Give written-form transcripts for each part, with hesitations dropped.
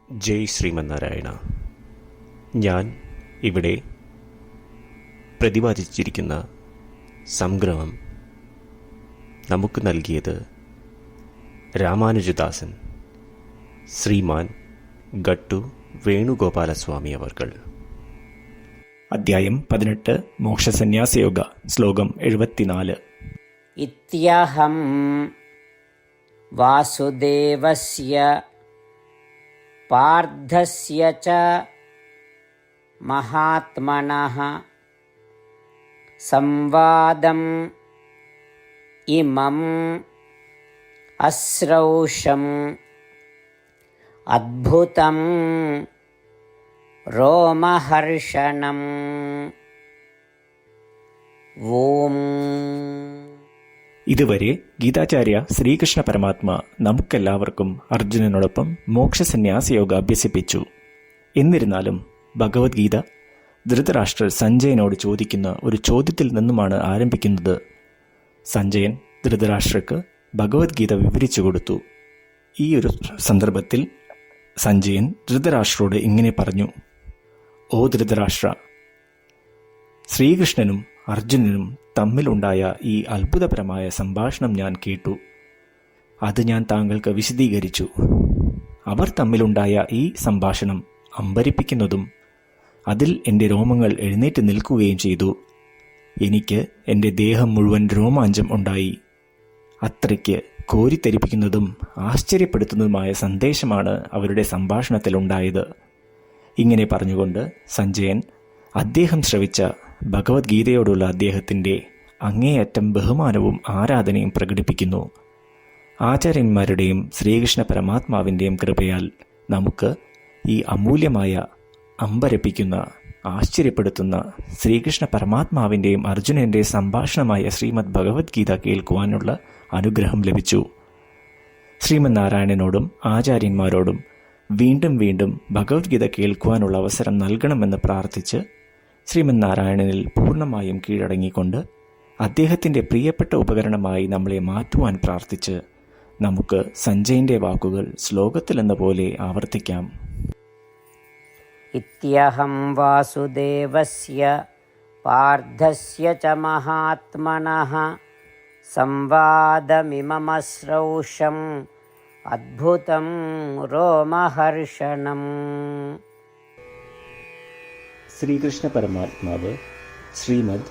ജയ് ശ്രീമന്നാരായണ. ഞാൻ ഇവിടെ പ്രതിപാദിച്ചിരിക്കുന്ന സംഗ്രഹം നമുക്ക് നൽകിയത് രാമാനുജദാസൻ ശ്രീമാൻ ഗട്ടു വേണുഗോപാലസ്വാമി അവർകൾ. അധ്യായം 18 മോക്ഷസന്യാസയോഗ. ശ്ലോകം 74. ഇത്യഹം വാസുദേവസ്യ പാർത്ഥസ്യ ച മഹാത്മനഃ സംവാദം ഇമം അശ്രൗഷം അദ്ഭുതം രോമഹർഷണം. ഓം. ഇതുവരെ ഗീതാചാര്യ ശ്രീകൃഷ്ണ പരമാത്മ നമുക്കെല്ലാവർക്കും അർജുനനോടൊപ്പം മോക്ഷസന്യാസയോഗ അഭ്യസിപ്പിച്ചു. എന്നിരുന്നാലും ഭഗവത്ഗീത ധൃതരാഷ്ട്രർ സഞ്ജയനോട് ചോദിക്കുന്ന ഒരു ചോദ്യത്തിൽ നിന്നുമാണ് ആരംഭിക്കുന്നത്. സഞ്ജയൻ ധൃതരാഷ്ട്രർക്ക് ഭഗവത്ഗീത വിവരിച്ചു കൊടുത്തു. ഈ ഒരു സന്ദർഭത്തിൽ സഞ്ജയൻ ധൃതരാഷ്ട്രോട് ഇങ്ങനെ പറഞ്ഞു: ഓ ധൃതരാഷ്ട്ര, ശ്രീകൃഷ്ണനും അർജുനനും തമ്മിലുണ്ടായ ഈ അത്ഭുതപരമായ സംഭാഷണം ഞാൻ കേട്ടു. അത് ഞാൻ താങ്കൾക്ക് വിശദീകരിച്ചു. അവർ തമ്മിലുണ്ടായ ഈ സംഭാഷണം അമ്പരിപ്പിക്കുന്നതും അതിൽ എൻ്റെ രോമങ്ങൾ എഴുന്നേറ്റ് നിൽക്കുകയും ചെയ്തു. എനിക്ക് എൻ്റെ ദേഹം മുഴുവൻ രോമാഞ്ചം ഉണ്ടായി. അത്രയ്ക്ക് കോരിത്തെരിപ്പിക്കുന്നതും ആശ്ചര്യപ്പെടുത്തുന്നതുമായ സന്ദേശമാണ് അവരുടെ സംഭാഷണത്തിലുണ്ടായത്. ഇങ്ങനെ പറഞ്ഞുകൊണ്ട് സഞ്ജയൻ അദ്ദേഹം ശ്രവിച്ച ഭഗവത്ഗീതയോടുള്ള അദ്ദേഹത്തിൻ്റെ അങ്ങേയറ്റം ബഹുമാനവും ആരാധനയും പ്രകടിപ്പിക്കുന്നു. ആചാര്യന്മാരുടെയും ശ്രീകൃഷ്ണ പരമാത്മാവിൻ്റെയും കൃപയാൽ നമുക്ക് ഈ അമൂല്യമായ, അമ്പരപ്പിക്കുന്ന, ആശ്ചര്യപ്പെടുത്തുന്ന ശ്രീകൃഷ്ണ പരമാത്മാവിൻ്റെയും അർജുനൻ്റെ സംഭാഷണമായ ശ്രീമദ് ഭഗവത്ഗീത കേൾക്കുവാനുള്ള അനുഗ്രഹം ലഭിച്ചു. ശ്രീമന്നാരായണനോടും ആചാര്യന്മാരോടും വീണ്ടും വീണ്ടും ഭഗവത്ഗീത കേൾക്കുവാനുള്ള അവസരം നൽകണമെന്ന് പ്രാർത്ഥിച്ച് ശ്രീമന്നാരായണനിൽ പൂർണ്ണമായും കീഴടങ്ങിക്കൊണ്ട് അദ്ദേഹത്തിൻ്റെ പ്രിയപ്പെട്ട ഉപകരണമായി നമ്മളെ മാറ്റുവാൻ പ്രാർത്ഥിച്ച് നമുക്ക് സഞ്ജയൻ്റെ വാക്കുകൾ ശ്ലോകത്തിലെന്ന പോലെ ആവർത്തിക്കാം. ഇത്യഹം വാസുദേവസ്യ പാർത്ഥസ്യ ച മഹാത്മനഃ സംവാദമിമമശ്രൗഷം അദ്ഭുതം രോമഹർഷണം. ശ്രീകൃഷ്ണ പരമാത്മാവ് ശ്രീമദ്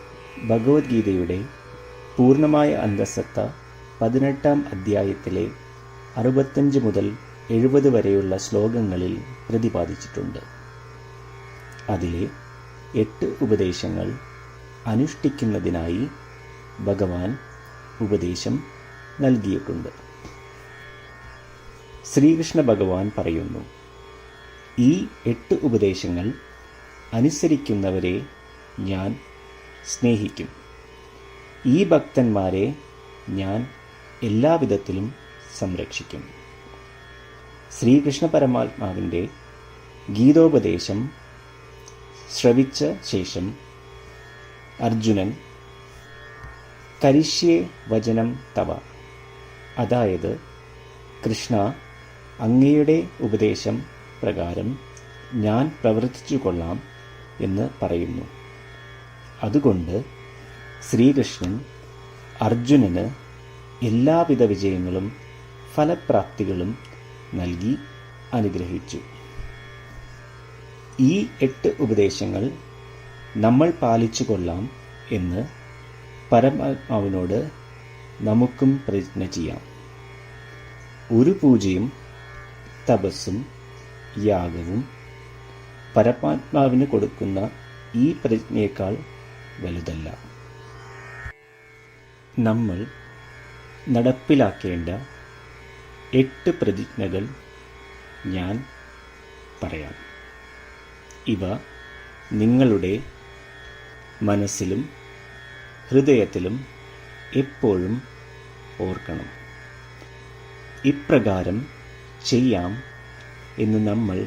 ഭഗവത്ഗീതയുടെ പൂർണ്ണമായ അന്തസത്ത 18-ാം അധ്യായത്തിലെ 65 മുതൽ 70 വരെയുള്ള ശ്ലോകങ്ങളിൽ പ്രതിപാദിച്ചിട്ടുണ്ട്. അതിലെ 8 ഉപദേശങ്ങൾ അനുഷ്ഠിക്കുന്നതിനായി ഭഗവാൻ ഉപദേശം നൽകിയിട്ടുണ്ട്. ശ്രീകൃഷ്ണ ഭഗവാൻ പറയുന്നു: ഈ 8 ഉപദേശങ്ങൾ അനുസരിക്കുന്നവരെ ഞാൻ സ്നേഹിക്കും. ഈ ഭക്തന്മാരെ ഞാൻ എല്ലാവിധത്തിലും സംരക്ഷിക്കും. ശ്രീകൃഷ്ണ പരമാത്മാവിൻ്റെ ഗീതോപദേശം ശ്രവിച്ച ശേഷം അർജുനൻ കരിഷ്യേ വചനം തവ, അതായത് കൃഷ്ണ, അങ്ങയുടെ ഉപദേശം പ്രകാരം ഞാൻ പ്രവർത്തിച്ചു കൊള്ളാം എന്ന് പറയുന്നു. അതുകൊണ്ട് ശ്രീകൃഷ്ണൻ അർജുനന് എല്ലാവിധ വിജയങ്ങളും ഫലപ്രാപ്തികളും നൽകി അനുഗ്രഹിച്ചു. ഈ 8 ഉപദേശങ്ങൾ നമ്മൾ പാലിച്ചു കൊള്ളാം എന്ന് പരമാത്മാവിനോട് നമുക്കും പ്രതിജ്ഞ ചെയ്യാം. ഒരു പൂജയും തപസ്സും യാഗവും പരമാത്മാവിന് കൊടുക്കുന്ന ഈ പ്രതിജ്ഞയേക്കാൾ വലുതല്ല. നമ്മൾ നടപ്പിലാക്കേണ്ട 8 പ്രതിജ്ഞകൾ ഞാൻ പറയാം. ഇവ നിങ്ങളുടെ മനസ്സിലും ഹൃദയത്തിലും എപ്പോഴും ഓർക്കണം. ഇപ്രകാരം ചെയ്യാം എന്ന് നമ്മൾ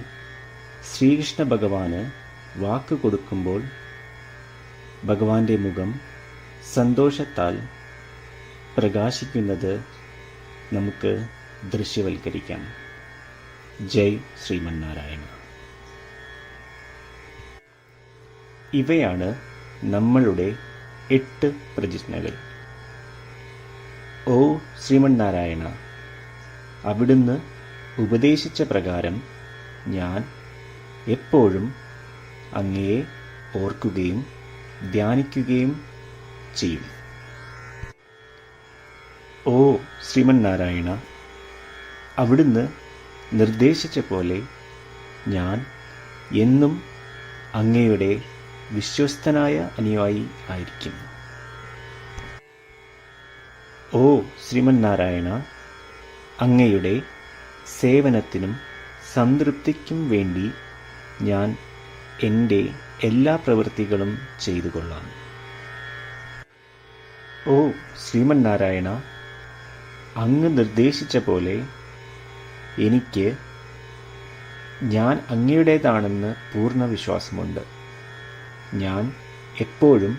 ശ്രീകൃഷ്ണ ഭഗവാന് വാക്ക് കൊടുക്കുമ്പോൾ ഭഗവാന്റെ മുഖം സന്തോഷത്താൽ പ്രകാശിക്കുന്നത് നമുക്ക് ദൃശ്യവൽക്കരിക്കാം. ജയ് ശ്രീമന്നാരായണ. ഇവയാണ് നമ്മളുടെ 8 പ്രതിജ്ഞകൾ. ഓ ശ്രീമന്നാരായണ, അവിടുന്ന് ഉപദേശിച്ച പ്രകാരം ഞാൻ എപ്പോഴും അങ്ങയെ ഓർക്കുകയും ധ്യാനിക്കുകയും ചെയ്യും. ഓ ശ്രീമന്നാരായണ, അവിടുന്ന് നിർദ്ദേശിച്ച പോലെ ഞാൻ എന്നും അങ്ങയുടെ വിശ്വസ്തനായ അനുയായി ആയിരിക്കും. ഓ ശ്രീമന്നാരായണ, അങ്ങയുടെ സേവനത്തിനും സംതൃപ്തിക്കും വേണ്ടി ഞാൻ എൻ്റെ എല്ലാ പ്രവൃത്തികളും ചെയ്തു കൊള്ളാം. ഓ ശ്രീമന്നാരായണ, അങ്ങ് നിർദ്ദേശിച്ച പോലെ എനിക്ക് ഞാൻ അങ്ങയുടേതാണെന്ന് പൂർണ്ണ വിശ്വാസമുണ്ട്. ഞാൻ എപ്പോഴും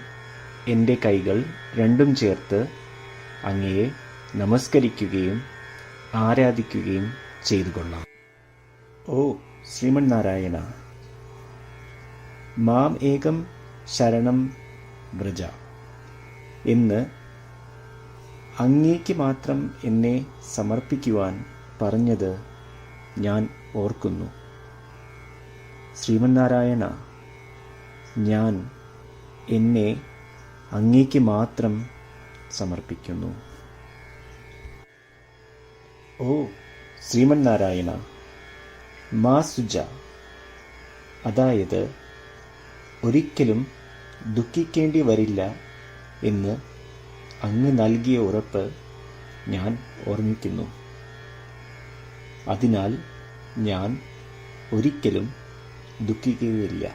എൻ്റെ കൈകൾ രണ്ടും ചേർത്ത് അങ്ങയെ നമസ്കരിക്കുകയും ആരാധിക്കുകയും ചെയ്തു കൊള്ളാം. ഓ ശ്രീമന്നാരായണ, മാം ഏകം ശരണം വ്രജ എന്ന് അങ്ങേക്ക് മാത്രം എന്നെ സമർപ്പിക്കുവാൻ പറഞ്ഞത് ഞാൻ ഓർക്കുന്നു. ശ്രീമന്നാരായണ, ഞാൻ എന്നെ അങ്ങേക്ക് മാത്രം സമർപ്പിക്കുന്നു. ഓ ശ്രീമന്നാരായണ, മാ സുജ, അതായത് ഒരിക്കലും ദുഃഖിക്കേണ്ടി വരില്ല എന്ന് അങ്ങ് നൽകിയ ഉറപ്പ് ഞാൻ ഓർമ്മിക്കുന്നു. അതിനാൽ ഞാൻ ഒരിക്കലും ദുഃഖിക്കുകയില്ല.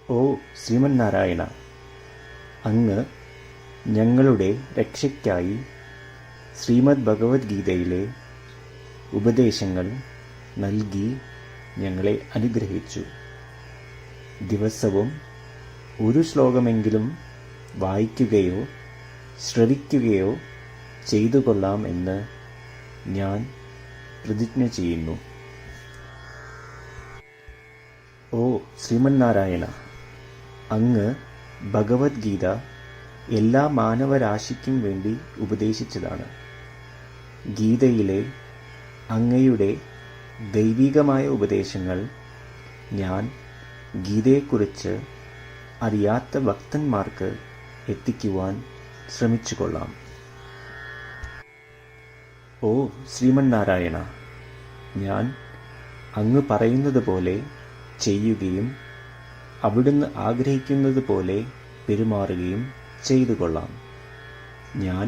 ഓ ശ്രീമന്നാരായണ, അങ്ങ് ഞങ്ങളുടെ രക്ഷയ്ക്കായി ശ്രീമദ് ഭഗവത്ഗീതയിലെ ഉപദേശങ്ങൾ നൽകി ഞങ്ങളെ അനുഗ്രഹിച്ചു. ദിവസവും ഒരു ശ്ലോകമെങ്കിലും വായിക്കുകയോ ശ്രവിക്കുകയോ ചെയ്തു കൊള്ളാം എന്ന് ഞാൻ പ്രതിജ്ഞ ചെയ്യുന്നു. ഓ ശ്രീമന്നാരായണ, അങ്ങ് ഭഗവത്ഗീത എല്ലാ മാനവരാശിക്കും വേണ്ടി ഉപദേശിച്ചതാണ്. ഗീതയിലെ അങ്ങയുടെ ദൈവികമായ ഉപദേശങ്ങൾ ഞാൻ ഗീതയെക്കുറിച്ച് അറിയാത്ത ഭക്തന്മാർക്ക് എത്തിക്കുവാൻ ശ്രമിച്ചു കൊള്ളാം. ഓ ശ്രീമന്നാരായണ, ഞാൻ അങ്ങ് പറയുന്നത് പോലെ ചെയ്യുകയും അവിടുന്ന് ആഗ്രഹിക്കുന്നത് പോലെ പെരുമാറുകയും ചെയ്തു കൊള്ളാം. ഞാൻ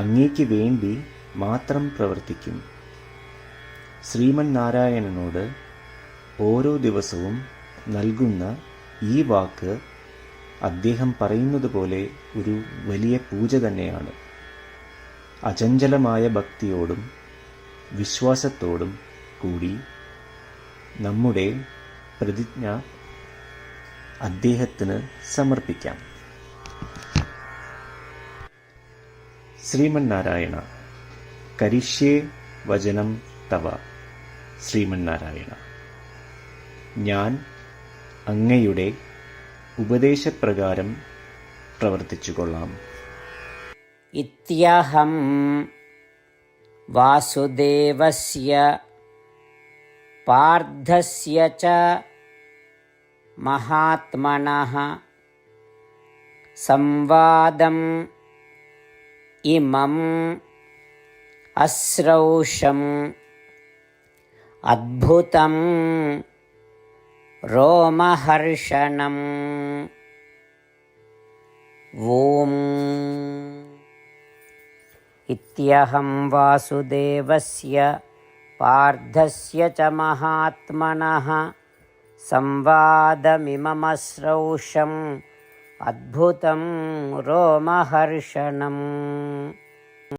അങ്ങേക്ക് വേണ്ടി മാത്രം പ്രവർത്തിക്കും. ശ്രീമന്നാരായണനോട് ഓരോ ദിവസവും നൽകുന്ന ഈ വാക്ക് അദ്ദേഹം പറയുന്നത് പോലെ ഒരു വലിയ പൂജ തന്നെയാണ്. അചഞ്ചലമായ ഭക്തിയോടും വിശ്വാസത്തോടും കൂടി നമ്മുടെ പ്രതിജ്ഞ അദ്ദേഹത്തിന് സമർപ്പിക്കാം. ശ്രീമന്നാരായണ, കരിഷ്യേ വചനം തവ. ശ്രീമന്നാരായണ, ഞാൻ അങ്ങയുടെ ഉപദേശപ്രകാരം പ്രവർത്തിച്ചു കൊള്ളാം. ഇത്യഹം വാസുദേവസ്യ പാർത്ഥസ്യ ച മഹാത്മനഃ സംവാദം ഇമം അശ്രൗഷം അദ്ഭുതം രോമഹർഷണം. ഓം ഇത്യഹം വാസുദേവസ്യ പാർത്ഥസ്യ ച മഹാത്മനഃ സംവാദമിമമശ്രൗഷം അദ്ഭുതം രോമഹർഷണം.